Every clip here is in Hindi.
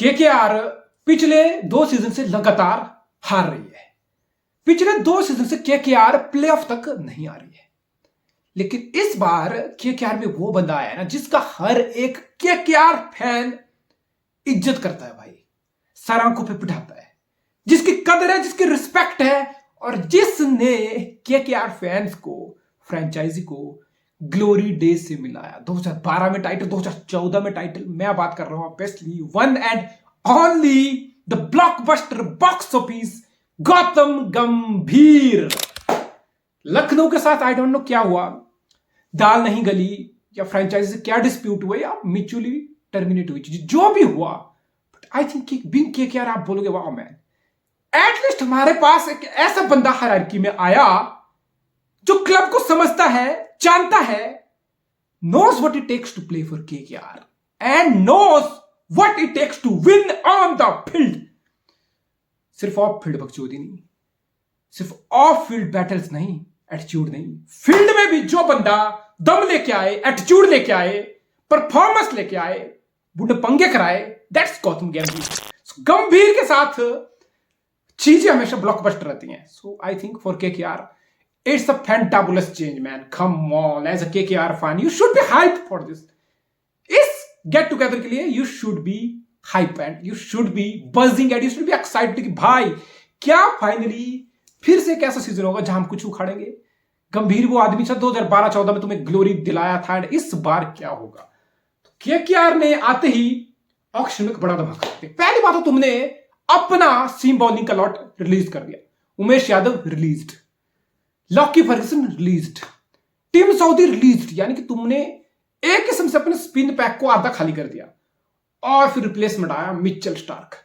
केकेआर पिछले 2 सीजन से लगातार हार रही है। पिछले 2 सीजन से केकेआर प्लेऑफ तक नहीं आ रही है। लेकिन इस बार केकेआर में वो बंदा आया ना जिसका हर एक केकेआर फैन इज्जत करता है भाई, सर आंखों पे बिठाता है, जिसकी कदर है, जिसकी रिस्पेक्ट है और जिसने केकेआर फैंस को, फ्रेंचाइजी को ग्लोरी डेज से मिलाया। 2012 में टाइटल, 2014 में टाइटल। मैं बात कर रहा हूं obviously one and only the blockbuster box office Gautam गंभीर। लखनऊ के साथ आई डोंट नो क्या हुआ, दाल नहीं गली या फ्रेंचाइजी से क्या डिस्प्यूट हुआ या म्यूचुअली टर्मिनेट हुई, जो भी हुआ, but I think being KKR आप बोलोगे वाह मैन, एटलीस्ट हमारे पास एक ऐसा बंदा हायरार्की में आया जो क्लब को समझता है, जानता है, knows what it takes to play for KKR and knows what it takes to win on the field। सिर्फ ऑफ फील्ड बकचोदी नहीं, सिर्फ ऑफ फील्ड बैटल्स नहीं, एटीट्यूड नहीं, फील्ड में भी जो बंदा दम लेके आए, एटीट्यूड लेके आए, परफॉर्मेंस लेके आए, बुढ़े पंगे कराए, दैट्स गौतम गंभीर। गंभीर के साथ चीजें हमेशा ब्लॉकबस्टर रहती हैं। So I think for KKR it's a fantabulous change, man. Come on, as a KKR fan, you should be hyped for this. इस get together के लिए you should be hyped and you should be buzzing and you should be excited कि भाई क्या फाइनली फिर से कैसा सीजन होगा जहां हम कुछ उखाड़ेंगे। गंभीर वो आदमी था 2012-14 में तुम्हें ग्लोरी दिलाया था, एंड इस बार क्या होगा। तो केकेआर ने आते ही ऑक्शन में बड़ा धमाका करते। पहली बात तो तुमने अपना सीम बॉलिंग का लॉट रिलीज कर दिया। Umesh Yadav released, Lockie Ferguson released, Tim Southee released, यानी कि तुमने एक किस्म से अपने स्पिन पैक को आधा खाली कर दिया और फिर रिप्लेसमेंट आया मिचेल स्टार्क।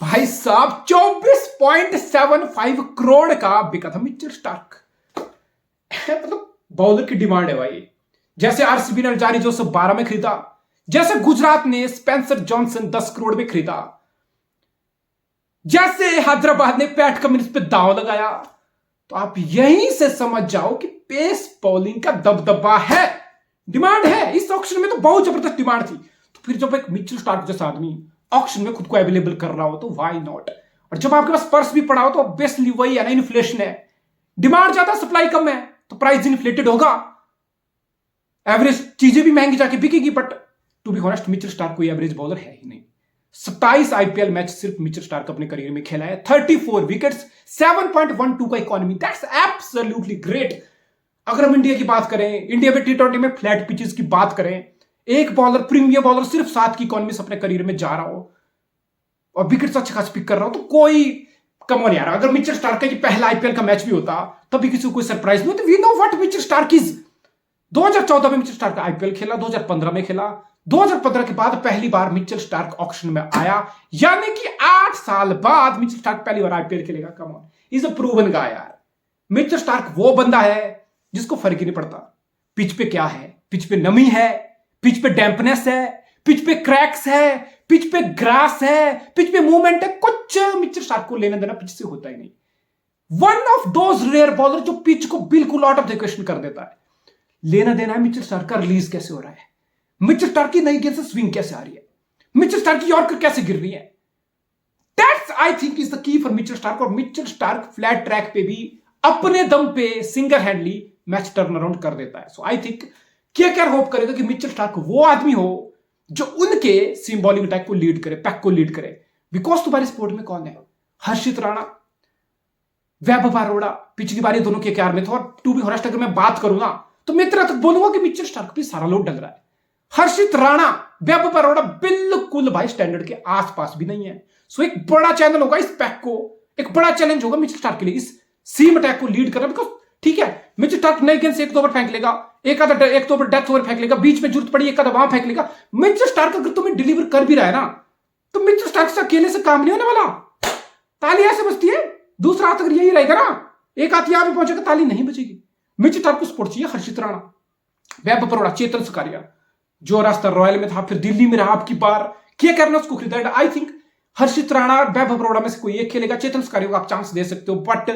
भाई साहब 24.75 करोड़ का बिका था मिचेल स्टार्क। मतलब बॉलर की डिमांड है भाई। जैसे आरसीबी ने अल्जारी जोसेफ 12 में खरीदा, जैसे गुजरात ने स्पेंसर जॉनसन 10 करोड़ में खरीदा, जैसे हैदराबाद ने पैट कमिंस पे दांव लगाया, तो आप यहीं से समझ जाओ कि पेस बॉलिंग का दबदबा है, डिमांड है। इस ऑक्शन में तो बहुत जबरदस्त डिमांड थी। तो फिर जब एक मिचेल स्टार्क जैसा आदमी ऑक्शन में खुद को अवेलेबल कर रहा हो तो व्हाई नॉट। और जब आपके पास पर्स भी पड़ा हो तो ऑब्वियसली वही है ना, इन्फ्लेशन है, डिमांड ज्यादा सप्लाई कम है तो प्राइस इन्फ्लेटेड होगा, एवरेज चीजें भी महंगी जाके बिकेगी। But to be honest Mitchell Starc कोई एवरेज बॉलर है ही नहीं। 27 आईपीएल मैच सिर्फ मिचेल स्टार्क अपने करियर में खेला है, 34 विकेट्स, 7.12 का इकोनॉमी, दैट्स एब्सोल्युटली ग्रेट। अगर हम इंडिया की बात करें, इंडिया में टी20 में फ्लैट पिचेस की बात करें, एक बॉलर, प्रीमियर बॉलर सिर्फ 7 की इकोनॉमी से अपने करियर में जा रहा हो और विकेट्स अच्छे खास पिक कर रहा हो, तो कोई कम नहीं आ रहा। अगर मिचेल स्टार्क का पहला आईपीएल का मैच भी होता तब भी किसी को कोई सरप्राइज नहीं होता। We know what Mitchell Starc is. 2014 में मिचेल स्टार्क आईपीएल खेला, 2015 में खेला, 2015 के बाद पहली बार मिचेल स्टार्क ऑक्शन में आया, यानी कि 8 साल बाद मिचेल स्टार्क पहली बार आईपीएल खेलेगा। Come on, is a proven guy यार। मिचेल स्टार्क वो बंदा है जिसको फर्क ही नहीं पड़ता पिच पे क्या है, पिच पे नमी है, पिच पे डैम्पनेस है, पिच पे क्रैक्स है, पिच पे ग्रास है, पिच पे मूवमेंट है, कुछ मिचेल स्टार्क को लेना देना पिच से होता ही नहीं। One of those rare bowler जो पिच को बिल्कुल आउट ऑफ द क्वेश्चन कर देता है। लेना देना है मिचेल स्टार्क का रिलीज कैसे हो रहा है, मिचेल स्टार्क की नई गेंद से स्विंग कैसे आ रही है, मिचेल स्टार्क की यॉर्कर कैसे गिर रही है। That's I think is the key for Mitchell Starc. और मिचेल स्टार्क फ्लैट ट्रैक पे भी अपने दम पे सिंगल हैंडली मैच टर्न अराउंड कर देता है। सो आई थिंक केकेआर होप करेगा कि मिचेल स्टार्क वो आदमी हो जो उनके सीम बॉलिंग अटैक को लीड करे, पैक को लीड करे। बिकॉज तुम्हारे स्पोर्ट में कौन है, हर्षित राणा, वैभव अरोड़ा, पिछली बार ये दोनों केकेआर में थे। और टू बी ऑनेस्ट अगर मैं बात करूंगा तो मैं इतना तक बोलूंगा कि मिचेल स्टार्क पे सारा लोड डल रहा है। हर्षित राणा, वैभव अरोड़ा बिल्कुल भाई स्टैंडर्ड के आसपास भी नहीं है। सो एक बड़ा चैनल होगा इस पैक को, एक बड़ा चैलेंज होगा मिचेल स्टार्क के लिए इस सीम अटैक को लीड करना। बिकॉज ठीक है, मिचेल स्टार्क नई गेंद से 1-2 ओवर फेंक लेगा, एक दो ओवर डेथ ओवर फेंक लेगा, बीच में जरूरत पड़ी एक आधा वहां फेंक लेगा। मिचेल स्टार्क अगर तुम्हें डिलीवर कर भी रहा है ना तो मिचेल स्टार्क से अकेले से काम नहीं होने वाला। ताली ऐसे बजती है, दूसरा हाथ अगर यही रहेगा ना, एक हाथ यहां भी पहुंचेगा, ताली नहीं बजेगी। मिचेल स्टार्क को सपोर्ट चाहिए हर्षित राणा, वैभव अरोड़ा, चेतन सकारिया, जो रास्ता रॉयल में था फिर दिल्ली में रहा, आपकी बार क्या करना उसको खरीदा। आई थिंक हर्षित राणा, वैभव अरोड़ा में से कोई एक खेलेगा, चेतन सकारिया को आप चांस दे सकते हो। But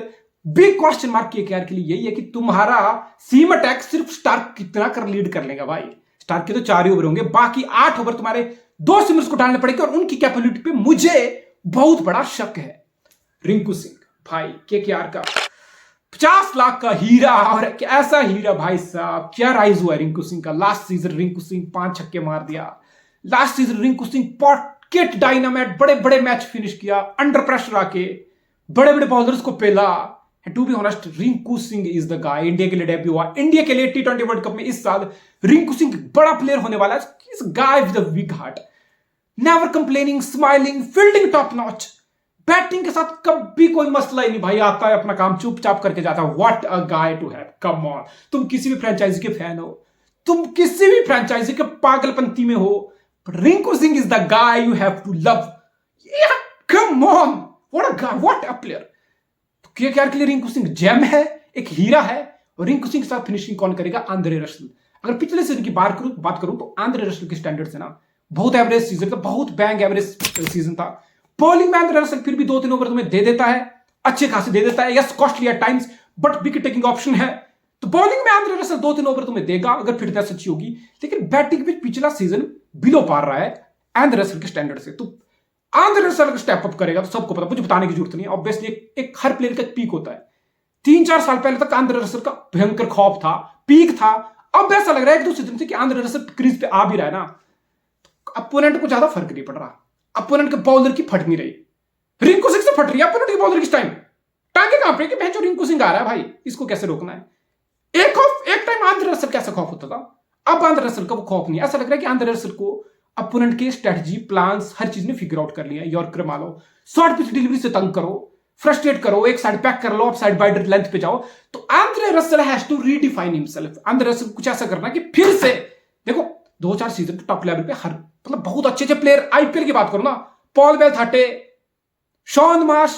big question mark KKR के लिए यही है कि तुम्हारा सीम अटैक सिर्फ स्टार्क कितना कर लीड कर लेगा भाई। स्टार्क के तो 4 ही ओवर होंगे, बाकी 8 ओवर तुम्हारे 2 सिमर्स को डालने पड़ेंगे और उनकी कैपेबिलिटी पे मुझे बहुत बड़ा शक है। रिंकू सिंह भाई केकेआर का 50 लाख का हीरा, और ऐसा हीरा भाई साहब, क्या राइज हुआ है रिंकू सिंह का। लास्ट सीजन रिंकू सिंह 5 छक्के मार दिया। Last season Rinku Singh pocket dynamite, बड़े बड़े मैच फिनिश किया, अंडर प्रेशर आके बड़े बड़े बॉलर्स को पेला। To be honest, Rinku Singh is the guy. India के लिए डेब्यू हुआ, इंडिया के लिए T20 वर्ल्ड कप में इस साल रिंकू सिंह बड़ा प्लेयर होने वाला है। इस guy with a week heart, never complaining, smiling, fielding top notch, batting के साथ कभी कोई मसला ही नहीं भाई, आता है अपना काम चुपचाप करके जाता है। What a guy to have, come on. तुम किसी भी फ्रेंचाइजी के फैन हो, तुम किसी भी फ्रेंचाइजी के पागलपंती में हो, Rinku Singh is the guy you have to love. Come on, what a guy, what a player. तो केकेआर के लिए रिंकू सिंह जेम है, एक हीरा है। और रिंकू सिंह के साथ फिनिशिंग कौन करेगा? Andre Russell. अगर पिछले सीजन की बात करूं तो आंद्रे रसल के स्टैंडर्ड से ना बहुत एवरेज सीजन था, बहुत बैंग एवरेज सीजन था। बॉलिंग में आंद्रे रसल फिर भी 2-3 ओवर तुम्हें दे देता है, अच्छे खासे दे देता है। Yes, costly at times, but wicket taking option है। तो बॉलिंग में आंद्रे रसल 2-3 ओवर तुम्हें देगा अगर फिटनेस अच्छी होगी, लेकिन बैटिंग भी पिछला सीजन बिलो पार रहा है आंद्रे रसल के स्टैंडर्ड से। तो आंद्रे रसल अगर स्टेप अप करेगा तो सबको पता, मुझे बताने की जरूरत नहीं है। ऑब्वियसली एक हर प्लेयर का पीक होता है। 3-4 साल पहले तक आंद्रे रसल का भयंकर खौफ था, पीक था। अब ऐसा लग रहा है 1-2 सीजन से कि आंद्रे रसल क्रीज पे आ भी रहा है ना, अपोनेंट को ज्यादा फर्क नहीं पड़ रहा, अपोनेंट के बॉलर की फट नहीं रही। रिंकू सिंह से फट रही है अपोनेंट की बॉलर की टाइम, टांगे कहां पे कि भैंस जो रिंकू सिंह आ रहा है भाई, इसको कैसे रोकना है। एक टाइम आंद्रे रसल कैसा खौफ होता था, अब आंद्रे रसल का वो खौफ नहीं। ऐसा लग रहा है कि आंद्रे रसल को अपोनेंट के स्ट्रेटजी, प्लान्स, हर चीज ने फिगर आउट कर लिया। यॉर्कर मारो, शॉर्ट पिच डिलीवरी से तंग करो, फ्रस्ट्रेट करो, एक साइड पैक कर लो, ऑफ साइड वाइडर लेंथ पे जाओ। तो Andre Russell has to redefine himself. Andre Russell कुछ ऐसा करना कि फिर से देखो 2-4 सीजन टॉप लेवल पे हर मतलब बहुत अच्छे अच्छे प्लेयर, आईपीएल की बात करो ना, पॉल बेल्थाटे, शॉन मार्श,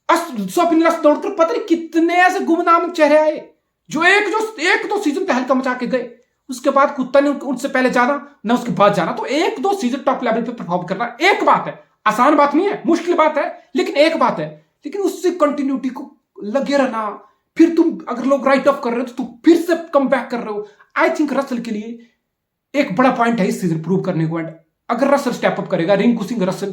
स्वप्निल अस्तोड़कर, पता नहीं कितने ऐसे गुमनाम चेहरे आए जो एक दो सीजन पे हल्का मचा के गए। उसके बाद कुत्ता ने उनसे पहले जाना ना उसके बाद जाना। तो 1-2 सीजन टॉप लेवल पे परफॉर्म करना एक बात है, आसान बात नहीं है, मुश्किल बात है, लेकिन एक बात है। लेकिन उससे कंटिन्यूटी को लगे रहना, फिर तुम अगर लोग राइट ऑफ कर रहे हो तो तुम फिर से कम बैक कर रहे हो। आई थिंक रसल के लिए एक बड़ा पॉइंट है इस सीजन प्रूव करने को। एंड अगर रसल स्टेप अप करेगा, रिंकू सिंह रसल,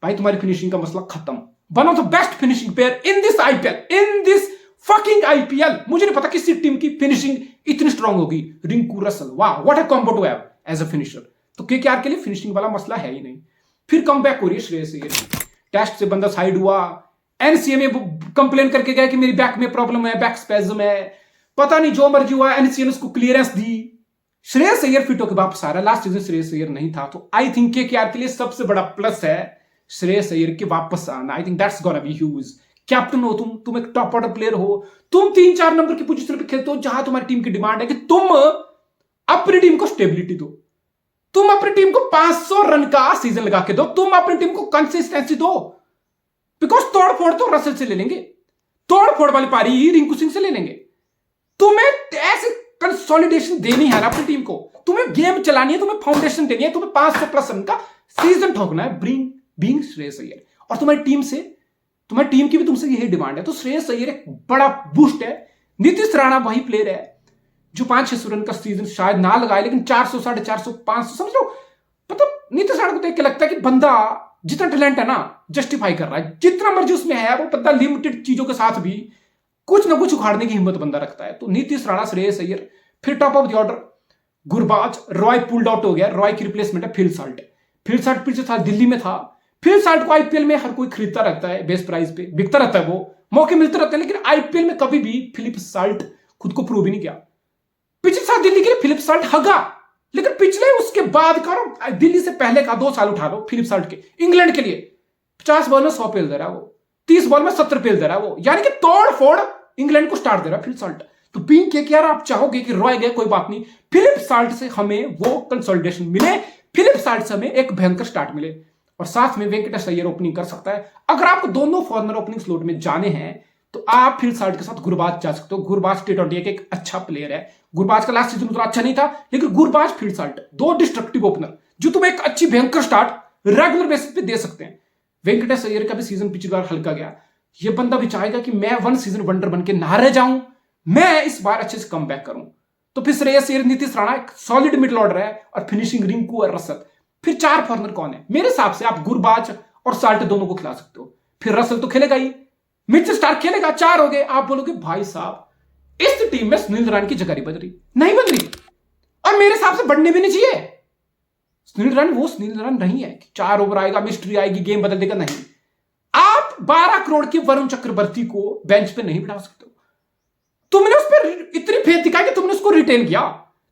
भाई तुम्हारी फिनिशिंग का मसला खत्म। One of the best finishing player in this IPL, in this fucking IPL. मुझे नहीं पता किसी टीम की फिनिशिंग इतनी स्ट्रांग होगी। रिंकू रसल, वाह what a combo to have as a finisher. तो केकेआर के लिए फिनिशिंग वाला मसला है ही नहीं। फिर कम बैक हो रही है श्रेयस अय्यर। टेस्ट से बंदा साइड हुआ, एनसीए में कंप्लेन करके गया कि मेरी बैक में प्रॉब्लम है, बैक स्पेज्म है, पता नहीं जो मर्जी हुआ, एनसीए ने उसको क्लियरेंस दी। श्रेयस अय्यर फिट होकर वापस आ रहा है। लास्ट सीजन श्रेयस अय्यर नहीं था, तो आई थिंक केकेआर के लिए सबसे बड़ा प्लस है श्रेयस अय्यर के वापस आना। I think that's gonna be huge. Captain हो तुम एक टॉप ऑर्डर प्लेयर हो, तुम 3-4 नंबर की पोजीशन पे खेलते हो जहां तुम्हारी टीम की डिमांड है कि तुम अपनी टीम को स्टेबिलिटी दो, तुम अपनी टीम को 500 रन का सीजन लगा के दो, तुम अपनी टीम को कंसिस्टेंसी दो। बिकॉज तोड़ फोड़ तो रसल से ले लेंगे, तोड़ फोड़ वाली पारी रिंकू सिंह से ले लेंगे। तुम्हें ऐसे कंसोलिडेशन देनी है ना अपनी टीम को, तुम्हें गेम चलानी है, तुम्हें फाउंडेशन देनी है, तुम्हें 500 प्लस रन का सीजन ठोकना है बीइंग श्रेयस अय्यर। और तुम्हारी टीम की भी तुमसे यही डिमांड है। तो श्रेयस अय्यर एक बड़ा बूस्ट है। नीतीश राणा वही प्लेयर है जो 500-600 रन का सीजन शायद ना लगाए, लेकिन 400, 450, 500, समझ लो। मतलब नीतीश राणा को देख के लगता है कि बंदा जितना टैलेंट है ना जस्टिफाई कर रहा है, जितना मर्जी उसमें है, वो बंदा लिमिटेड चीजों के साथ भी कुछ ना कुछ उखाड़ने की हिम्मत बंदा रखता है। तो नीतीश राणा, श्रेयस अय्यर, फिर top of the order Gurbaz, Roy pulled out हो गया, रॉय की रिप्लेसमेंट है फिल साल्ट। फिल साल्ट पिछले साल दिल्ली में था। फिल साल्ट को आईपीएल में हर कोई खरीदता रहता है, बेस्ट प्राइस पे बिकता रहता है, वो मौके मिलते रहते हैं, लेकिन आईपीएल में कभी भी फिलिप साल्ट खुद को प्रूव ही नहीं किया। पिछले साल दिल्ली के लिए फिलिप साल्ट हगा, लेकिन पिछले उसके बाद का दिल्ली से पहले का 2 साल उठा लो फिलिप साल्ट के, इंग्लैंड के लिए 50 बॉल में 100 पेल दे रहा है वो, 30 बॉल में 70 पेल दे रहा है वो, यानी कि तोड़ फोड़ इंग्लैंड को स्टार्ट दे रहा है फिलिप साल्ट। तो बीइंग केकेआर आप चाहोगे कि रॉय गए कोई बात नहीं, फिलिप साल्ट से हमें वो कंसोलिडेशन मिले, फिलिप साल्ट से हमें एक भयंकर स्टार्ट मिले, और साथ में वेंकटेश अय्यर ओपनिंग कर सकता है। अगर आपको दोनों फॉर्नर ओपनिंग स्लॉट में जाने हैं तो आप फिल साल्ट के साथ गुरबाज जा सकते हो। गुरबाज T20 का एक अच्छा प्लेयर है। गुरबाज का लास्ट सीजन उतना अच्छा नहीं था, लेकिन Gurbaz, Phil Salt, 2 destructive opener जो तुम्हें एक अच्छी भयंकर स्टार्ट रेगुलर बेसिस पे दे सकते हैं। वेंकटेश अय्यर का भी सीजन पिछली बार हल्का गया। ये बंदा भी चाहेगा कि मैं 1 सीजन वंडर बन के ना रह जाऊं, मैं इस बार अच्छे से कम बैक करूं। तो फिर श्रेयस अय्यर, नीतीश राणा एक सॉलिड मिडल ऑर्डर है, और फिनिशिंग रिंकू और रसल। फिर 4 फॉरनर कौन है? मेरे हिसाब से आप गुरबाज और साल्ट दोनों को खिला सकते हो। फिर रसल तो खेलेगा ही, मिचेल स्टार्क खेलेगा, 4 हो गए। आप बोलोगे भाई साहब इस टीम में सुनील नारायण की जगह नहीं बन रही, नहीं बन रही, और मेरे हिसाब से बढ़ने भी नहीं चाहिए। सुनील नारायण वो सुनील नारायण नहीं है कि 4 ओवर आएगा, मिस्ट्री आएगी, गेम बदल देगा, नहीं। आप 12 करोड़ के वरुण चक्रवर्ती को बेंच पे नहीं बिठा सकते हो। तुमने उस पर इतनी फेथ दिखाई कि तुमने उसको रिटेन किया।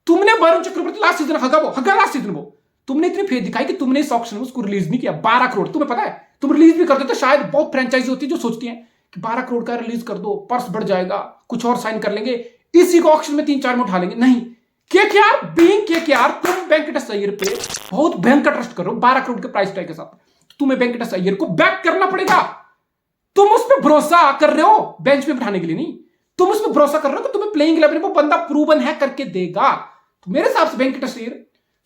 तुमने Varun Chakravarthy last season हगा last season वो, तुमने इतनी फेथ दिखाई कि तुमने इस ऑक्शन में उसको रिलीज नहीं किया। 12 करोड़, तुम्हें पता है तुम रिलीज भी कर देते, शायद बहुत फ्रेंचाइजी होती है जो सोचती है कि 12 करोड़ का रिलीज कर दो, पर्स बढ़ जाएगा, कुछ और साइन कर लेंगे, इसी को ऑक्शन में 3-4 में उठा लेंगे। नहीं, केकेआर बीइंग केकेआर, तुम वेंकटेश अय्यर पे बहुत भयंकर ट्रस्ट करो 12 करोड़ के प्राइस टैग के साथ। तुम्हें वेंकटेश अय्यर को बैक करना पड़ेगा। तुम उस पर भरोसा कर रहे हो बेंच पे बिठाने के लिए नहीं, तुम उस पर भरोसा कर रहे हो कि तुम्हें प्लेइंग 11 में वो बंदा प्रूवन है करके देगा। तो मेरे हिसाब से वेंकटेश अय्यर,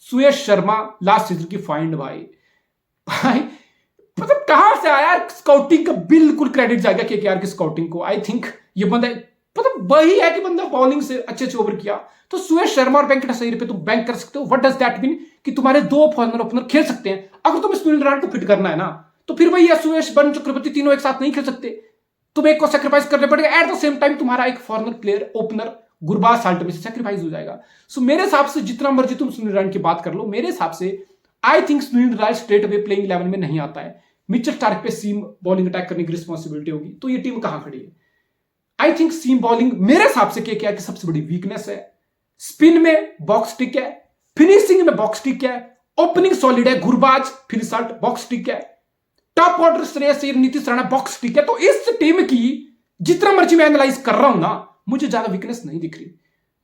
सुयश शर्मा लास्ट सीजन की फाइंड भाई मतलब कहां से आया? स्काउटिंग का बिल्कुल क्रेडिट जाएगा केकेआर की स्काउटिंग को। आई थिंक ये बंदा मतलब वही है कि बंदा बॉलिंग से अच्छे ओवर किया। तो सुयश शर्मा और वेंकटेश अय्यर पे तुम बैंक कर सकते हो। What does that mean? कि तुम्हारे 2 फॉरनर ओपनर खेल सकते हैं। अगर तुम्हें सुनील नारायण को फिट करना है ना, तो फिर वही है, सुयश वरुण चक्रवर्ती तीनों एक साथ नहीं खेल सकते, तुम एक को सेक्रीफाइस करने पड़ेगा। एट द सेम टाइम तुम्हारा एक foreigner player opener Gurbaz salt में से सेक्रीफाइस हो जाएगा। सो मेरे हिसाब से जितना मर्जी तुम सुनील नारायण की बात कर लो, मेरे हिसाब से I think Sunil Narayan straight away playing 11 में नहीं आता है। मिचेल स्टार्क पे सीम बॉलिंग अटैक करने की रिस्पॉन्सिबिलिटी होगी, तो ये टीम कहां खड़ी है? आई थिंक सीम बॉलिंग मेरे हिसाब से केकेआर की सबसे बड़ी वीकनेस है। स्पिन में बॉक्स टिक है, फिनिशिंग में बॉक्स टिक है, ओपनिंग सॉलिड है, गुरबाज फिर साल्ट बॉक्स टिक है, top order Shreyas Iyer Nitish Rana box tick है। तो इस टीम की जितना मर्जी मैं एनालाइज कर रहा हूं ना, मुझे ज्यादा वीकनेस नहीं दिख रही।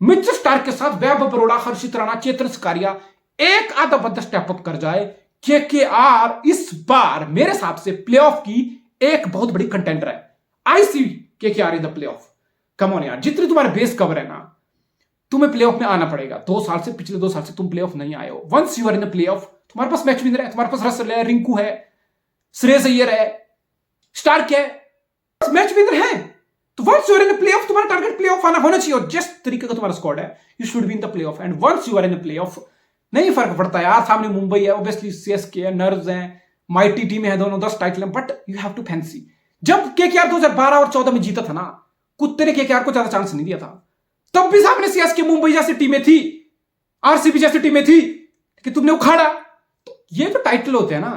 मिचेल स्टार्क के साथ वैभव बरोड़ा, हर्षित राणा, चेतन सकारिया एक आधा बंदा स्टेप अप कर जाए, केकेआर इस बार मेरे हिसाब से प्लेऑफ की एक बहुत बड़ी कंटेंडर है। I see KKR in the playoff. Come on यार, जितनी तुम्हारे बेस कवर है ना, तुम्हें प्लेऑफ में आना पड़ेगा। 2 साल से, पिछले 2 साल से तुम प्लेऑफ नहीं आए हो। Once you are in the playoff, तुम्हारे पास मैच विनर है, तुम्हारे पास रसल है, रिंकू है, श्रेयस अय्यर है, स्टार्क है, मैच विनर है। तो once you are in the playoff, तुम्हारा टारगेट प्लेऑफ आना होना चाहिए। और जिस तरीके का तुम्हारा स्क्वाड है, you should be in the playoff. And once you are in the playoff, नहीं फर्क पड़ता यार, सामने मुंबई है, ऑब्वियसली सीएसके है, नर्व्स हैं, माइटी टीम है दोनों, 10 टाइटल है, but you have to fancy. जब केकेआर 2012 और 14 में जीता था ना, कुत्ते ने केकेआर को ज्यादा चांस नहीं दिया था। तब भी सामने सीएसके, मुंबई जैसी टीमें थी, आरसीबी जैसी टीमें थी, कि तुमने उखाड़ा। तो ये तो टाइटल होते हैं ना,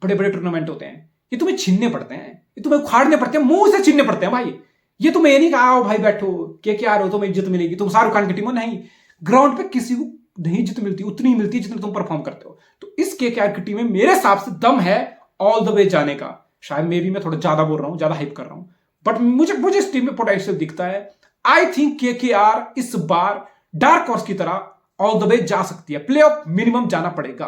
बड़े बड़े टूर्नामेंट होते हैं, ये तुम्हें छीनने पड़ते हैं, ये तुम्हें उखाड़ने पड़ते हैं, मुंह से छीनने पड़ते हैं भाई। ये तुम्हें ये नहीं कहा आओ भाई बैठो, केकेआर हो तुम्हें इज्जत मिलेगी, तुम शाहरुख खान की टीम हो, नहीं। ग्राउंड पे किसी को नहीं इज्जत मिलती, उतनी ही मिलती है जितनी तुम परफॉर्म करते हो। तो इस केकेआर की टीम में मेरे हिसाब से दम है ऑल द वे जाने का। शायद मे भी मैं थोड़ा ज्यादा बोल रहा हूं, ज्यादा हाइप कर रहा हूं, बट मुझे इस टीम में पोटेंशियल दिखता है। आई थिंक केकेआर इस बार डार्क हॉर्स की तरह ऑल द वे जा सकती है, प्लेऑफ मिनिमम जाना पड़ेगा।